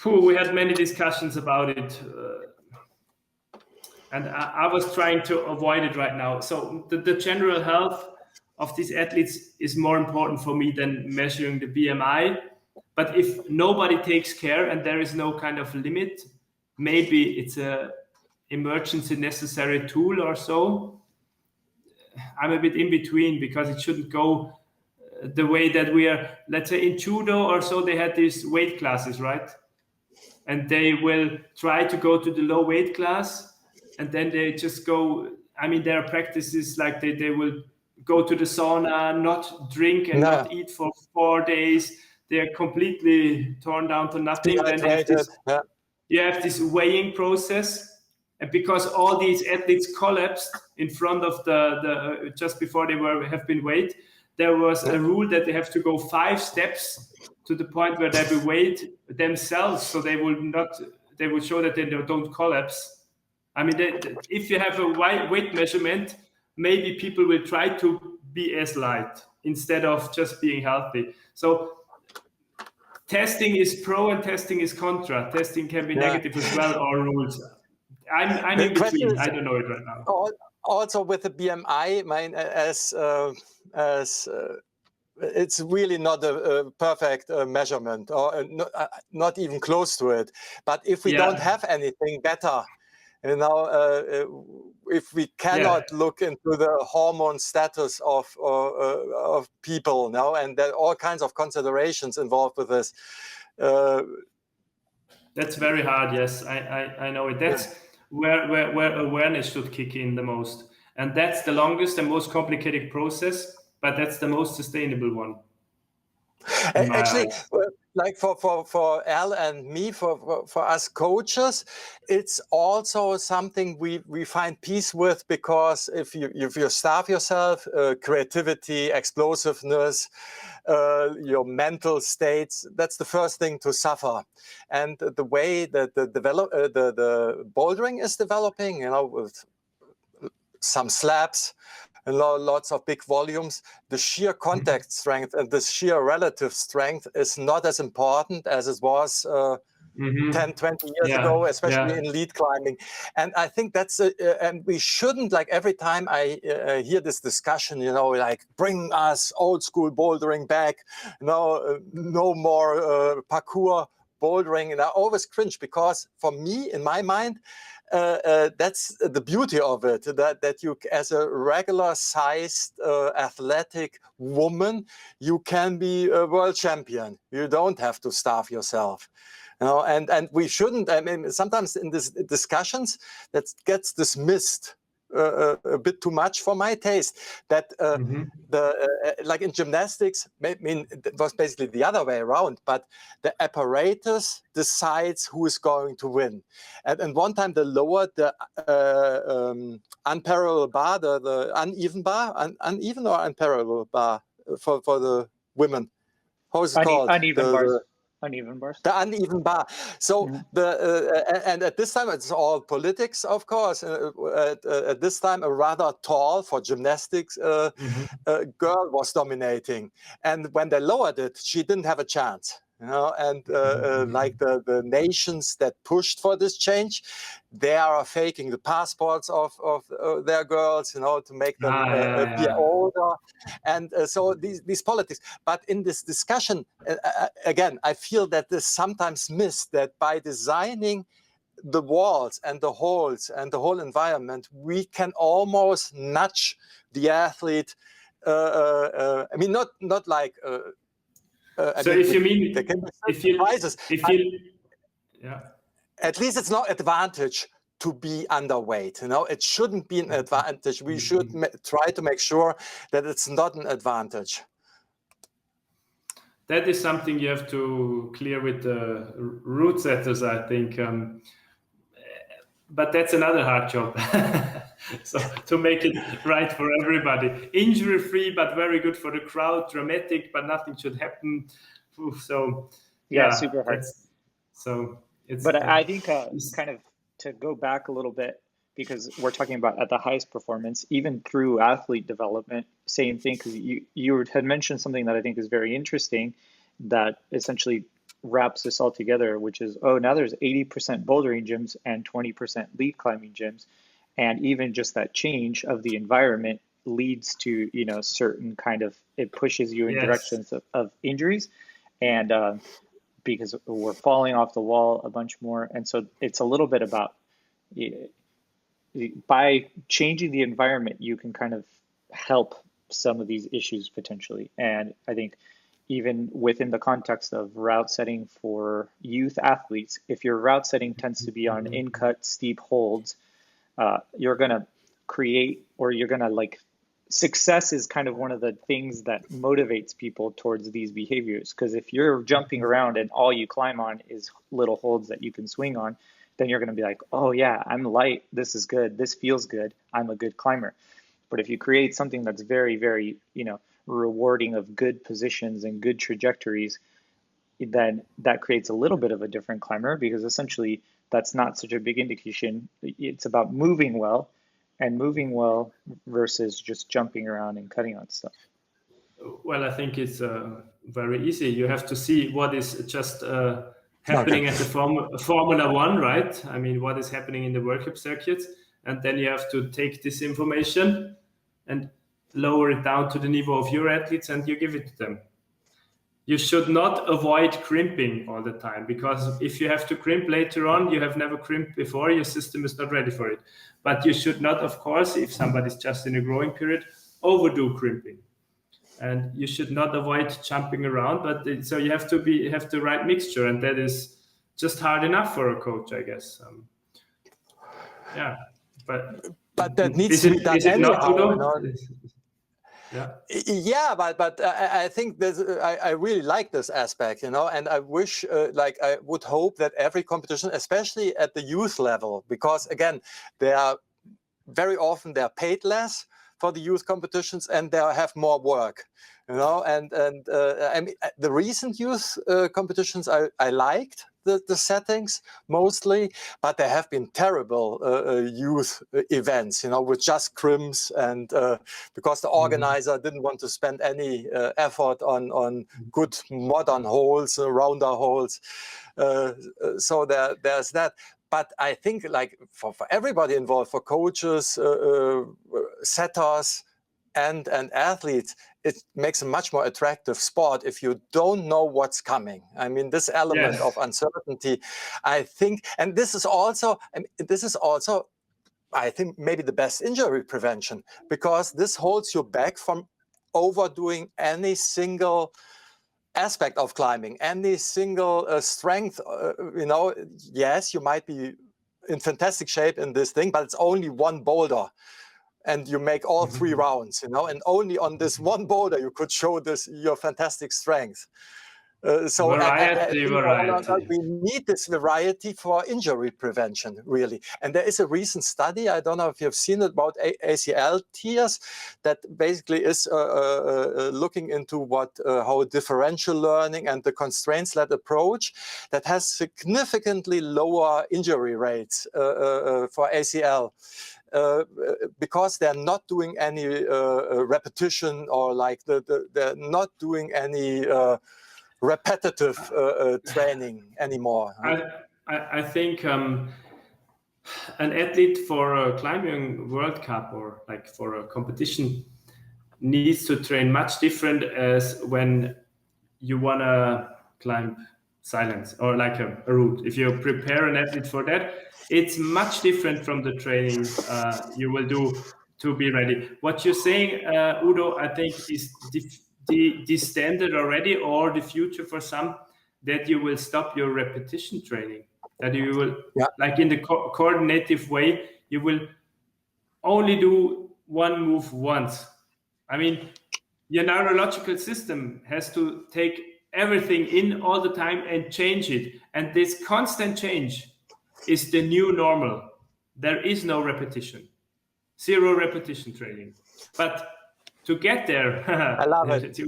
We had many discussions about it, and I was trying to avoid it right now. So the general health of these athletes is more important for me than measuring the BMI. But if nobody takes care and there is no kind of limit, maybe it's a emergency necessary tool or so. I'm a bit in between, because it shouldn't go the way that we are. Let's say in judo or so, they had these weight classes, right? And they will try to go to the low weight class, and then they just go. I mean, their practices like they will go to the sauna, not drink and not eat for 4 days. They're completely torn down to nothing. Then you have this weighing process. And because all these athletes collapsed in front of the just before they have been weighed, there was a rule that they have to go 5 steps to the point where they will weigh themselves, so they will show that they don't collapse. I mean, if you have a weight measurement, maybe people will try to be as light instead of just being healthy. So testing is pro and testing is contra. Testing can be negative as well, or rules. I'm in between. I don't know it right now. Also with the BMI, it's really not a perfect measurement, or not even close to it. But if we don't have anything better, if we cannot look into the hormone status of people now, and there are all kinds of considerations involved with this. That's very hard. Yes, I know it. That's where awareness should kick in the most, and that's the longest and most complicated process, but that's the most sustainable one. Actually, like for Al and me, for us coaches, it's also something we find peace with, because if you starve yourself, creativity, explosiveness, your mental states, that's the first thing to suffer. And the way that the bouldering is developing, with some slabs and lots of big volumes, the sheer contact strength and the sheer relative strength is not as important as it was 10, 20 years ago, especially in lead climbing. And I think that's, and we shouldn't, like every time I hear this discussion, like bring us old school bouldering back, no more parkour bouldering. And I always cringe, because for me, in my mind, that's the beauty of it, that you, as a regular sized athletic woman, you can be a world champion. You don't have to starve yourself. And we shouldn't, I mean, sometimes in these discussions that gets dismissed a bit too much for my taste, that like in gymnastics, I mean, it was basically the other way around, but the apparatus decides who is going to win. And one time they lowered the unparalleled bar, the uneven bar, uneven or unparalleled bar for the women. How is it called? Uneven bars. Uneven bars. The uneven bar. So and at this time it's all politics, of course. At this time, a rather tall, for gymnastics, girl was dominating, and when they lowered it, she didn't have a chance. And like the nations that pushed for this change, they are faking the passports of their girls, to make them appear older. And so these politics. But in this discussion, again, I feel that this sometimes missed, that by designing the walls and the holes and the whole environment, we can almost nudge the athlete. I mean, not like. So if you mean, at least it's not advantage to be underweight. It shouldn't be an advantage. We should try to make sure that it's not an advantage. That is something you have to clear with the route setters, I think. But that's another hard job. So to make it right for everybody, injury-free but very good for the crowd, dramatic but nothing should happen. So super hard. But I think kind of to go back a little bit, because we're talking about at the highest performance, even through athlete development, same thing. Because you had mentioned something that I think is very interesting, that essentially wraps this all together, which is, oh, now there's 80% bouldering gyms and 20% lead climbing gyms. And even just that change of the environment leads to, you know, certain kind of, it pushes you in directions of injuries. And because we're falling off the wall a bunch more. And so it's a little bit about, by changing the environment, you can kind of help some of these issues potentially. And I think even within the context of route setting for youth athletes, if your route setting tends to be on in-cut steep holds, you're going to create, or you're going to like, success is kind of one of the things that motivates people towards these behaviors. Because if you're jumping around and all you climb on is little holds that you can swing on, then you're going to be like, oh yeah, I'm light, this is good, this feels good, I'm a good climber. But if you create something that's very, very, you know, rewarding of good positions and good trajectories, then that creates a little bit of a different climber, because essentially that's not such a big indication. It's about moving well, and moving well versus just jumping around and cutting on stuff. Well, I think it's very easy. You have to see what is just happening at the Formula One, right? I mean, what is happening in the World Cup circuits, and then you have to take this information and lower it down to the level of your athletes, and you give it to them. You should not avoid crimping all the time, because if you have to crimp later on, you have never crimped before, your system is not ready for it. But you should not, of course, if somebody's just in a growing period, overdo crimping. And you should not avoid jumping around, but so you have to have the right mixture, and that is just hard enough for a coach, I guess. Yeah, but that needs to be done anyhow. Yeah, but I think I really like this aspect, you know, and I wish, like, I would hope that every competition, especially at the youth level, because again, very often they're paid less for the youth competitions, and they have more work, you know, and I mean, the recent youth competitions, I liked the settings mostly, but there have been terrible youth events, you know, with just crimps, and because the organizer didn't want to spend any effort on good modern holes, rounder holes. So there's that. But I think, like, for everybody involved, for coaches, setters, and athletes, it makes a much more attractive sport if you don't know what's coming. I mean, this element of uncertainty, I think, and this is also, I think, maybe the best injury prevention, because this holds you back from overdoing any single aspect of climbing, any single strength. You know, yes, you might be in fantastic shape in this thing, but it's only one boulder, and you make all 3 rounds, you know, and only on this one boulder you could show your fantastic strength. So variety. We need this variety for injury prevention, really. And there is a recent study, I don't know if you've seen it, about ACL tears, that basically is looking into how differential learning and the constraints-led approach that has significantly lower injury rates for ACL. Because they're not doing any repetition, or like they're not doing any repetitive training anymore. I think an athlete for a climbing World Cup, or like for a competition, needs to train much different as when you want to climb silence, or like a route. If you prepare an athlete for that, it's much different from the training you will do to be ready. What you're saying, Udo, I think is the standard already, or the future for some, that you will stop your repetition training, that you will, like in the coordinative way, you will only do one move once. I mean, your neurological system has to take everything in all the time and change it. And this constant change is the new normal. There is no repetition, 0 repetition training. But to get there, I love it.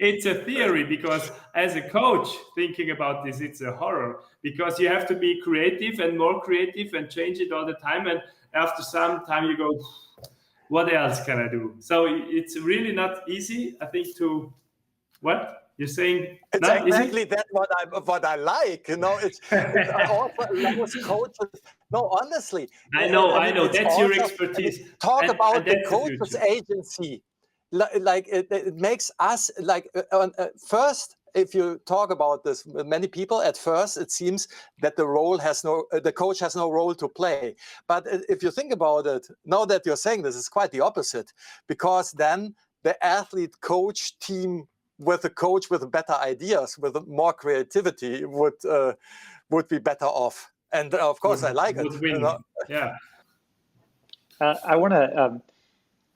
It's a theory, because as a coach thinking about this, it's a horror, because you have to be creative and more creative and change it all the time. And after some time you go, what else can I do? So it's really not easy, I think, to what? You're saying it's no, exactly that what I like. You know, it's also allows coaches. No, honestly, I know. it's That's your also, expertise. talk And about the that's coaches future. agency. Like it makes us like first. If you talk about this with many people, at first it seems that the coach has no role to play. But if you think about it, now that you're saying this, it's quite the opposite, because then the athlete coach team with a coach with better ideas, with more creativity, would be better off. And of course, I like it. Win. You know? Yeah. I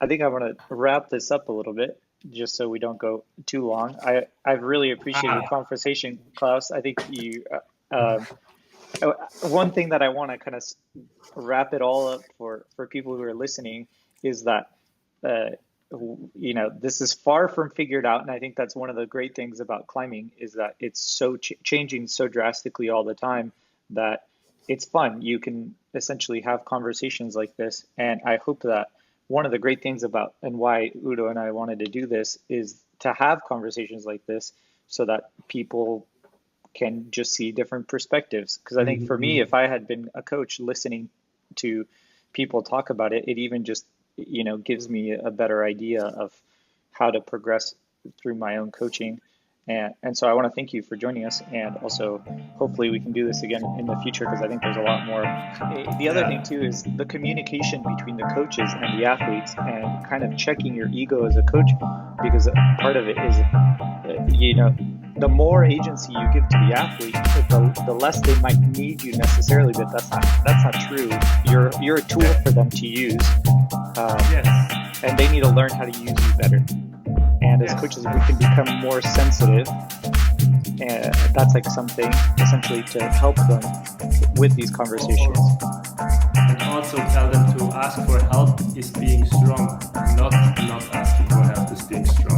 think I want to wrap this up a little bit, just so we don't go too long. I really appreciate your conversation, Klaus. I think you. One thing that I want to kind of wrap it all up for people who are listening is that this is far from figured out, and I think that's one of the great things about climbing is that it's so changing so drastically all the time that it's fun. You can essentially have conversations like this, and I hope that one of the great things about and why Udo and I wanted to do this is to have conversations like this so that people can just see different perspectives. Because I think for me, if I had been a coach listening to people talk about it, it even just, gives me a better idea of how to progress through my own coaching. And so I want to thank you for joining us, and also hopefully we can do this again in the future, because I think there's a lot more. The other thing too is the communication between the coaches and the athletes, and kind of checking your ego as a coach, because part of it is, the more agency you give to the athlete, the less they might need you necessarily. But that's not true. You're a tool for them to use, and they need to learn how to use you better. And as coaches, we can become more sensitive, and that's like something essentially to help them with these conversations. And also tell them to ask for help is being strong, not asking for help is being strong.